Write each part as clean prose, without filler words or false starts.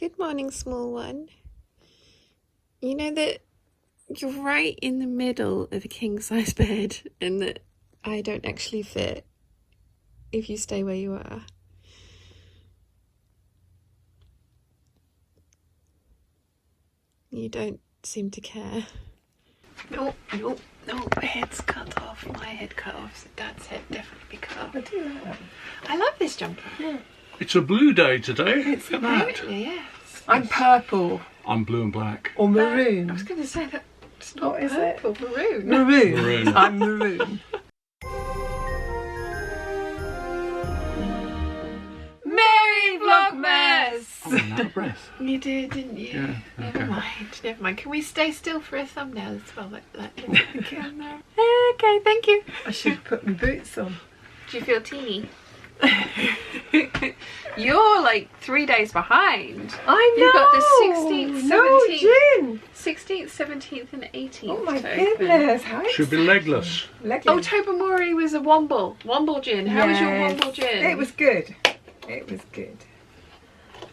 Good morning, small one. You know that you're right in the middle of a king-size bed and that I don't actually fit if you stay where you are. You don't seem to care. No, head's cut off. My head cut off, so Dad's head definitely cut off. I do like that. I love this jumper. Yeah. It's a blue day today. It's Look at that. Absolutely, yes. I'm purple I'm blue and black. or maroon. I was going to say that it's not What is it? purple, maroon. Maroon. I'm maroon. Merry Vlogmas! I'm out of breath. You did, didn't you? Yeah, Never okay. mind. Can we stay still for a thumbnail as well? Like the camera? Okay, thank you. I should put my boots on. Do you feel teeny? You're like 3 days behind. I know! You've got the 16th, No, 17th, 16th, 17th and 18th. Oh my to open. goodness, how Should be legless. Legless. Oh, Tobermory was a Womble gin. How was your Yes. Womble gin? It was good. It was good.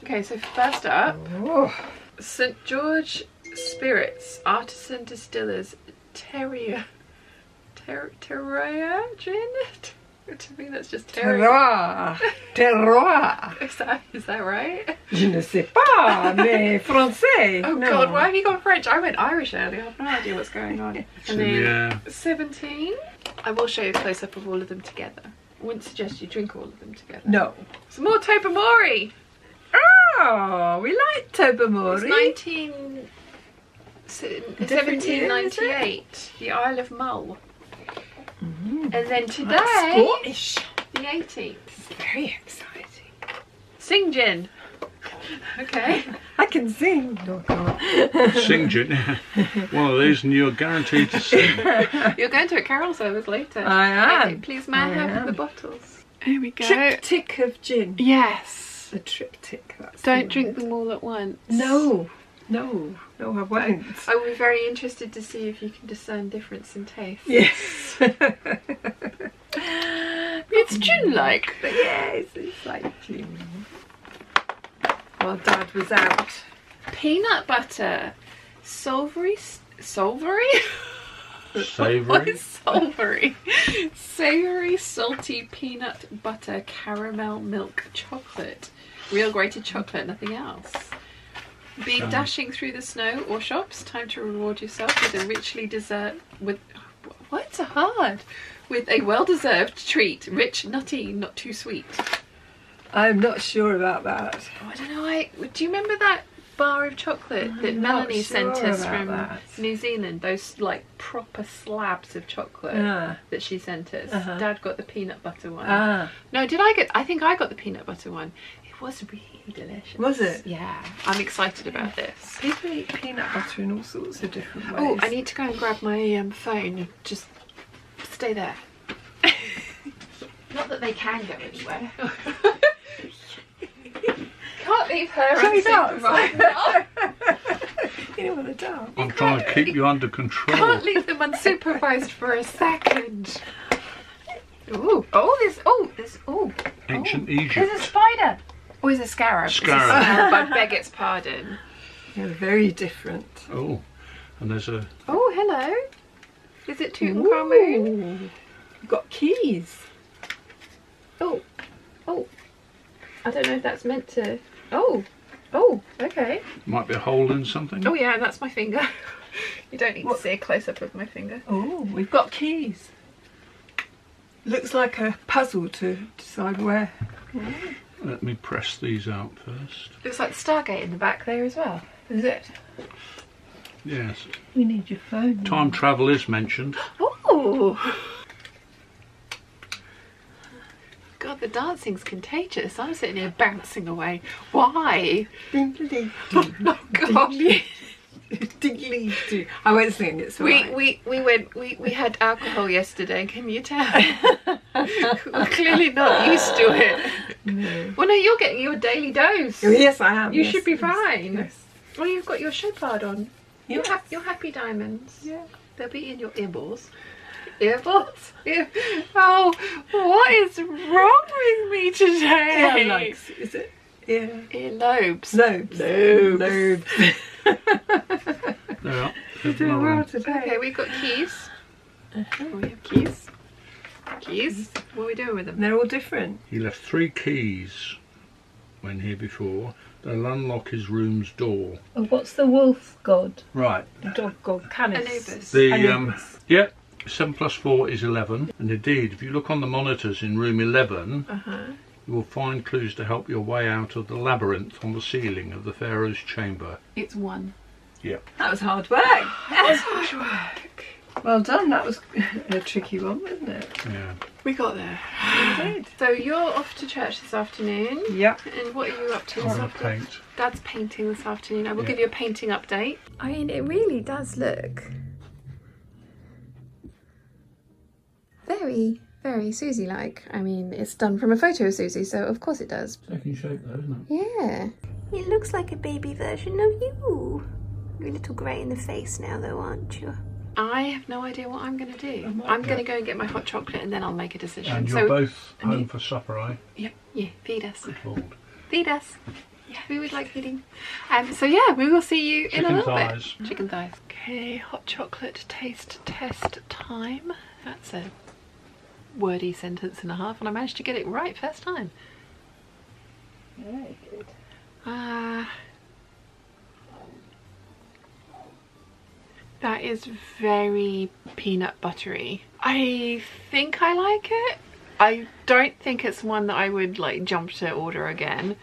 Okay, so first up, Oh, St George Spirits, Artisan Distillers, Terroir gin? To me that's just terroir. terroir. Is that right? Je ne sais pas, mais français. Oh no. God, why have you gone French? I went Irish earlier. I have no idea what's going on. And then Yeah. 17. I will show you a close up of all of them together. I wouldn't suggest you drink all of them together. No. Some more Tobermory. Oh, we like Tobermory. It's Different year, is it? 1798. The Isle of Mull. And then That's today, Scottish. the 18th. Very exciting. Sing gin. Okay. I can sing. No, I can't. Sing gin. One of these and you're guaranteed to sing. You're going to a carol service later. I am. Okay, please, may I have am. the bottles? Here we go. Triptych of gin. Yes. A triptych. That's Don't the drink word. them all at once. No, I won't. I will be very interested to see if you can discern difference in taste. Yes. It's gin-like. But yes, it's like gin. While Dad was out. Peanut butter. Savoury? Savoury. What is savoury? Savoury, salty peanut butter, caramel milk chocolate. Real grated chocolate, nothing else. Be dashing through the snow or shops. Time to reward yourself with a richly dessert with... Words are hard. With a well-deserved treat. Rich, nutty, not too sweet. I'm not sure about that. Oh, I don't know. Do you remember that bar of chocolate that I'm Melanie not sent sure us about from that. New Zealand? Those like proper slabs of chocolate that she sent us. Dad got the peanut butter one. No, I think I got the peanut butter one. It was really delicious. Was it? Yeah. I'm excited about this. People eat peanut butter in all sorts of different ways. Oh, I need to go and grab my phone. Just stay there. Not that they can go anywhere. Can't leave her unsupervised. You don't want to dance. I'm trying to keep you under control. Can't leave them unsupervised for a second. Ooh, there's Ancient There's Egypt. a spider. Or is it a scarab? Scarab. It's a scarab, I beg its pardon. They're very different. Oh, and there's a... Oh, hello. Is it Tutankhamun? Ooh. You've got keys. Oh. I don't know if that's meant to... Oh, okay. Might be a hole in something. Oh yeah, and that's my finger. You don't need to see a close-up of my finger. Oh, we've got keys. Looks like a puzzle to decide where. Let me press these out first. Looks like Stargate in the back there as well. Is it? Yes. We need your phone. Time travel is mentioned. Oh! God, the dancing's contagious. I'm sitting here bouncing away. Why? Ding-a-ding. Oh God! Ding-a-ding. I won't sing it. We had alcohol yesterday. Can you tell? We're clearly not used to it. No. Well, no, you're getting your daily dose. Oh, yes, I am. You yes, should be yes, fine. Yes. Well, you've got your Chopard on. Yes. Your happy diamonds. Yeah. They'll be in your earballs. Earballs? Oh, what is wrong with me today? Earlugs, is it? Yeah. Earlobes. Lobes. Lobes. Yeah. You're doing well today. Okay, we've got keys. We have keys. Keys. What are we doing with them? They're all different. He left 3 keys when here before. They'll unlock his room's door. Oh, what's the wolf god? Right. The dog god Canis. Anubis. The Anubis. yeah, 7 plus 4 is 11. And indeed, if you look on the monitors in room 11, you will find clues to help your way out of the labyrinth on the ceiling of the Pharaoh's chamber. It's 1. Yeah. That was hard work. That was hard work. Well done. That was a tricky one, wasn't it? Yeah. We got there. We did. So you're off to church this afternoon. Yep. And what are you up to I'm this gonna afternoon? paint. Dad's painting this afternoon. I will Yeah. give you a painting update. I mean, it really does look very, very Susie-like. I mean, it's done from a photo of Susie, so of course it does. Taking shape though, isn't it? Yeah. It looks like a baby version of you. You're a little grey in the face now, though, aren't you? I have no idea what I'm going to do. I'm going to go and get my hot chocolate and then I'll make a decision. And you're both home for supper, eh? Yep. Yeah, feed us. Good Lord. Feed us. Yeah, we would like feeding. So yeah, we will see you in a Chicken little thighs. bit. Chicken thighs. Okay, hot chocolate taste test time. That's a wordy sentence and a half, and I managed to get it right first time. Very good. That is very peanut buttery. I think I like it. I don't think it's one that I would like jump to order again.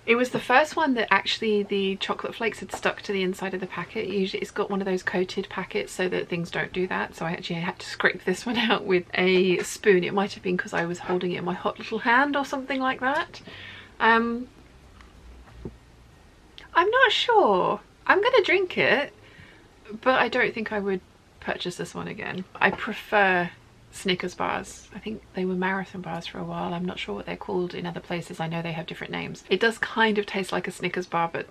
It was the first one that actually the chocolate flakes had stuck to the inside of the packet. Usually it's got one of those coated packets so that things don't do that. So I actually had to scrape this one out with a spoon. It might have been because I was holding it in my hot little hand or something like that. I'm not sure. I'm gonna drink it, but I don't think I would purchase this one again. I prefer Snickers bars. I think they were marathon bars for a while. I'm not sure what they're called in other places. I know they have different names. It does kind of taste like a Snickers bar, but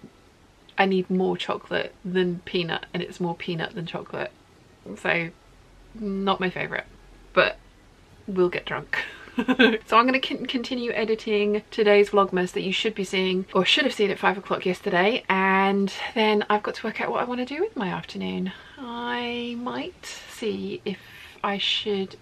I need more chocolate than peanut, and it's more peanut than chocolate. So not my favourite, but we'll get drunk. So I'm going to continue editing today's Vlogmas that you should be seeing, or should have seen at 5 o'clock yesterday, and then I've got to work out what I want to do with my afternoon. I might see if I should,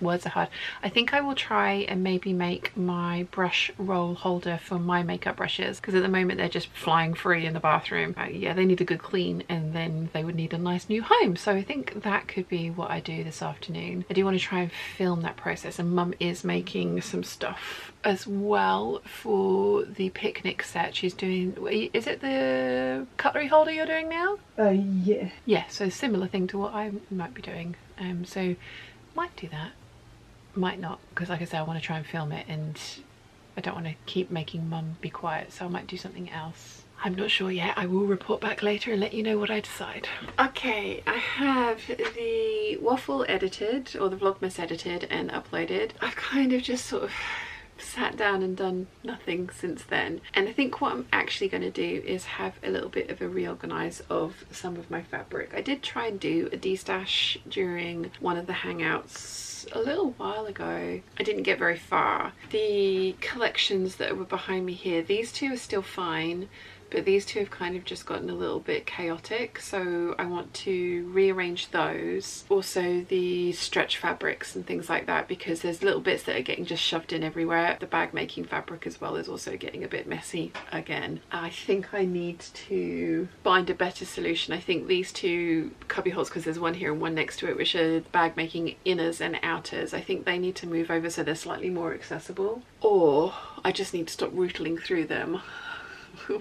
words are hard. I think I will try and maybe make my brush roll holder for my makeup brushes, because at the moment they're just flying free in the bathroom. Yeah, they need a good clean, and then they would need a nice new home. So I think that could be what I do this afternoon. I do want to try and film that process, and Mum is making some stuff as well for the picnic set. She's doing, is it the cutlery holder you're doing now? Yeah. Yeah, so similar thing to what I might be doing. So might do that, might not, because like I said, I want to try and film it, and I don't want to keep making Mum be quiet, so I might do something else. I'm not sure yet. I will report back later and let you know what I decide. Okay, I have the waffle edited, or the Vlogmas edited and uploaded. I've kind of just sort of sat down and done nothing since then, and I think what I'm actually going to do is have a little bit of a reorganize of some of my fabric. I did try and do a destash during one of the hangouts a little while ago. I didn't get very far. The collections that were behind me here, these two are still fine, but these two have kind of just gotten a little bit chaotic, so I want to rearrange those. Also the stretch fabrics and things like that, because there's little bits that are getting just shoved in everywhere. The bag making fabric as well is also getting a bit messy again. I think I need to find a better solution. I think these two cubby holes, because there's one here and one next to it, which are bag making inners and outers, I think they need to move over so they're slightly more accessible, or I just need to stop rootling through them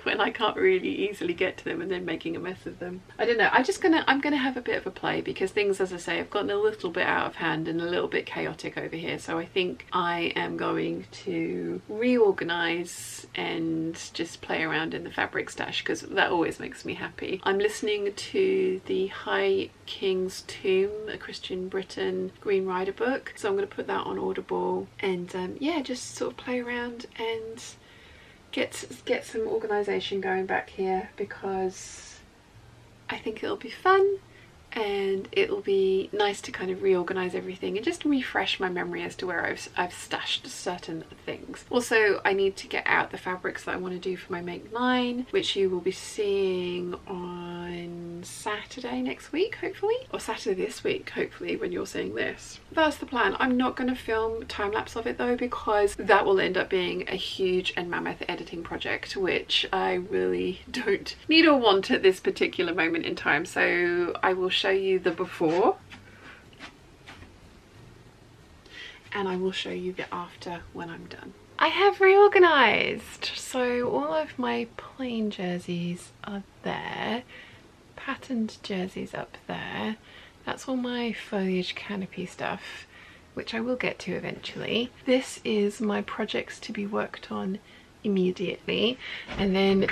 when I can't really easily get to them and then making a mess of them. I don't know. I'm gonna have a bit of a play, because things, as I say, have gotten a little bit out of hand and a little bit chaotic over here. So I think I am going to reorganize and just play around in the fabric stash, because that always makes me happy. I'm listening to the High King's Tomb, a Christian Britain Green Rider book, so I'm going to put that on Audible, and yeah, just sort of play around and get some organisation going back here, because I think it'll be fun, and it'll be nice to kind of reorganize everything and just refresh my memory as to where I've stashed certain things. Also, I need to get out the fabrics that I want to do for my make line, which you will be seeing on Saturday next week, hopefully, or Saturday this week, hopefully, when you're seeing this. That's the plan. I'm not going to film time lapse of it though, because that will end up being a huge and mammoth editing project, which I really don't need or want at this particular moment in time. So I will show you the before and I will show you the after when I'm done. I have reorganized, so all of my plain jerseys are there, patterned jerseys up there. That's all my foliage canopy stuff, which I will get to eventually. This is my projects to be worked on immediately, and then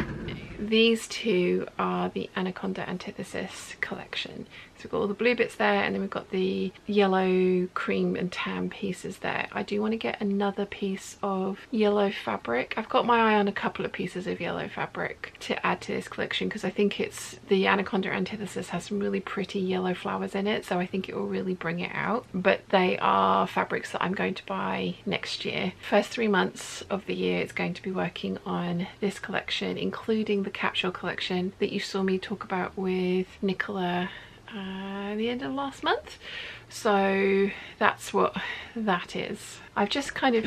these two are the Anaconda Antithesis collection. So we've got all the blue bits there, and then we've got the yellow, cream and tan pieces there. I do want to get another piece of yellow fabric. I've got my eye on a couple of pieces of yellow fabric to add to this collection, because I think it's the Anaconda Antithesis has some really pretty yellow flowers in it, so I think it will really bring it out. But they are fabrics that I'm going to buy next year. First 3 months of the year it's going to be working on this collection, including the capsule collection that you saw me talk about with Nicola the end of last month. So that's what that is. I've just kind of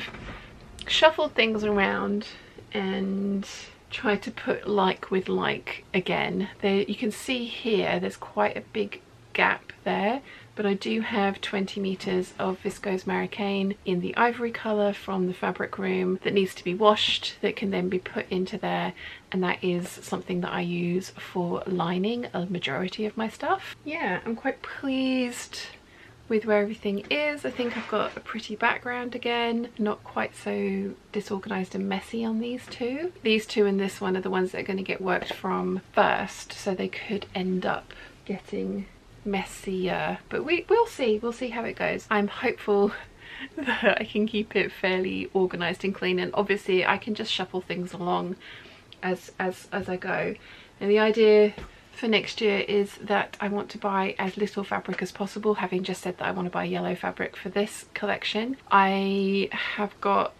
shuffled things around and tried to put like with like again. There, you can see here there's quite a big gap there, but I do have 20 meters of viscose Maricane in the ivory color from the fabric room that needs to be washed, that can then be put into there, and that is something that I use for lining a majority of my stuff. Yeah, I'm quite pleased with where everything is. I think I've got a pretty background again, not quite so disorganized and messy on these two. These two and this one are the ones that are going to get worked from first, so they could end up getting messier, but we'll see how it goes. I'm hopeful that I can keep it fairly organized and clean, and obviously I can just shuffle things along as I go. And the idea for next year is that I want to buy as little fabric as possible, having just said that I want to buy yellow fabric for this collection. I have got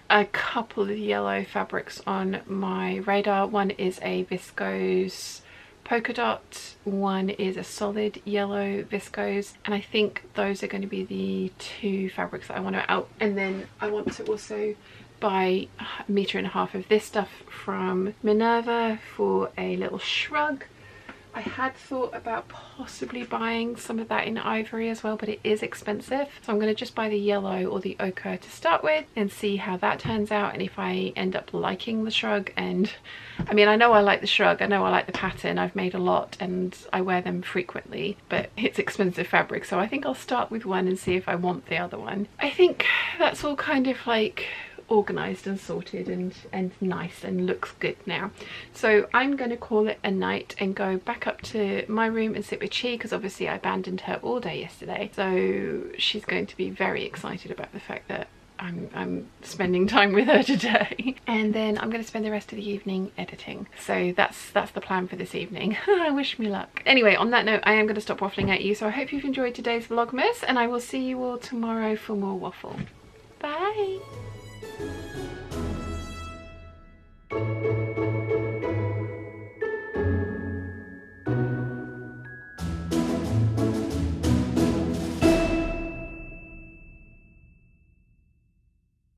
a couple of yellow fabrics on my radar. One is a viscose polka dot, one is a solid yellow viscose, and I think those are going to be the two fabrics that I want to out. And then I want to also buy 1.5 meters of this stuff from Minerva for a little shrug. I had thought about possibly buying some of that in ivory as well, but it is expensive, so I'm going to just buy the yellow or the ochre to start with and see how that turns out, and if I end up liking the shrug. And I mean, I know I like the shrug, I know I like the pattern, I've made a lot and I wear them frequently, but it's expensive fabric, so I think I'll start with one and see if I want the other one. I think that's all kind of like organized and sorted and nice and looks good now. So I'm going to call it a night and go back up to my room and sit with Chi, because obviously I abandoned her all day yesterday, so she's going to be very excited about the fact that I'm spending time with her today. And then I'm going to spend the rest of the evening editing. So that's the plan for this evening. Wish me luck. Anyway, on that note, I am going to stop waffling at you, so I hope you've enjoyed today's Vlogmas, and I will see you all tomorrow for more waffle. Bye!